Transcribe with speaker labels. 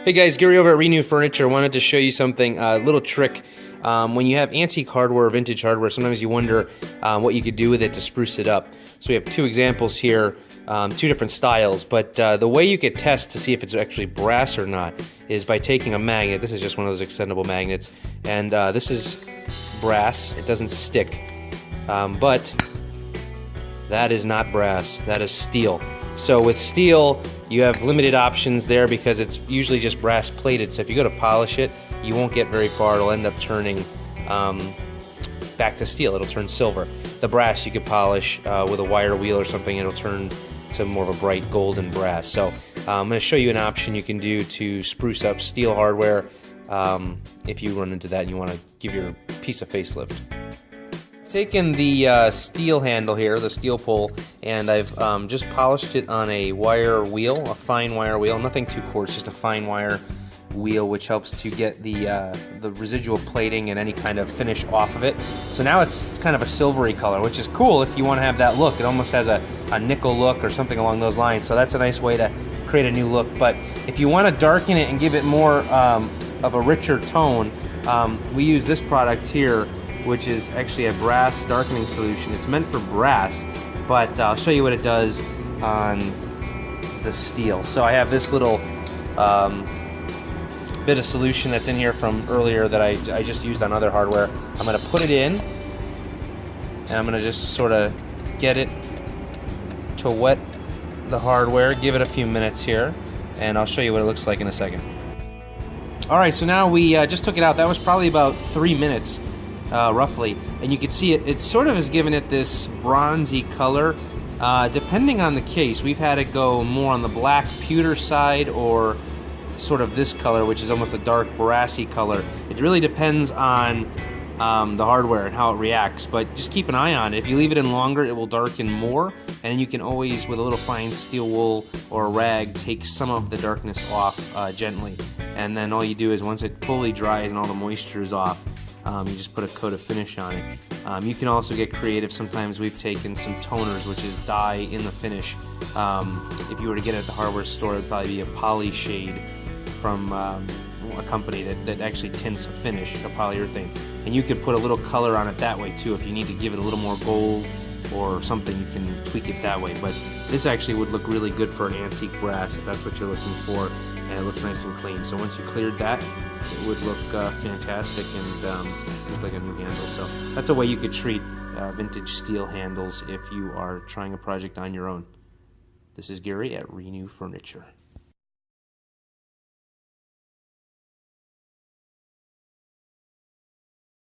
Speaker 1: Hey guys, Gary over at Renew Furniture. Wanted to show you something, a little trick. When you have antique hardware, vintage hardware, sometimes you wonder what you could do with it to spruce it up. So we have two examples here, two different styles, but the way you could test to see if it's actually brass or not is by taking a magnet. This is just one of those extendable magnets, and this is brass. It doesn't stick, but that is not brass, that is steel. So with steel, you have limited options there because it's usually just brass plated. So if you go to polish it, you won't get very far. It'll end up turning back to steel. It'll turn silver. The brass you could polish with a wire wheel or something. It'll turn to more of a bright golden brass. So I'm going to show you an option you can do to spruce up steel hardware if you run into that and you want to give your piece a facelift. Taken the steel handle here, the steel pole, and I've just polished it on a wire wheel, a fine wire wheel, nothing too coarse, just a fine wire wheel, which helps to get the residual plating and any kind of finish off of it. So now it's kind of a silvery color, which is cool if you want to have that look. It almost has a nickel look or something along those lines, so that's a nice way to create a new look. But if you want to darken it and give it more of a richer tone, we use this product here, which is actually a brass darkening solution. It's meant for brass, but I'll show you what it does on the steel. So I have this little bit of solution that's in here from earlier that I just used on other hardware. I'm going to put it in, and I'm going to just sort of get it to wet the hardware, give it a few minutes here, and I'll show you what it looks like in a second. Alright, so now we just took it out. That was probably about 3 minutes. Roughly, and you can see it sort of has given it this bronzy color. Depending on the case, we've had it go more on the black pewter side or sort of this color, which is almost a dark brassy color. It really depends on the hardware and how it reacts, but just keep an eye on it. If you leave it in longer, it will darken more, and you can always, with a little fine steel wool or a rag, take some of the darkness off gently, and then all you do is once it fully dries and all the moisture is off, you just put a coat of finish on it. You can also get creative. Sometimes we've taken some toners, which is dye in the finish. If you were to get it at the hardware store, it would probably be a poly shade from a company that actually tints a finish, a polyurethane. And you could put a little color on it that way too. If you need to give it a little more gold or something, you can tweak it that way. But this actually would look really good for an antique brass if that's what you're looking for, and it looks nice and clean. So once you cleared that, it would look fantastic and look like a new handle. So that's a way you could treat vintage steel handles if you are trying a project on your own. This is Gary at Renew Furniture.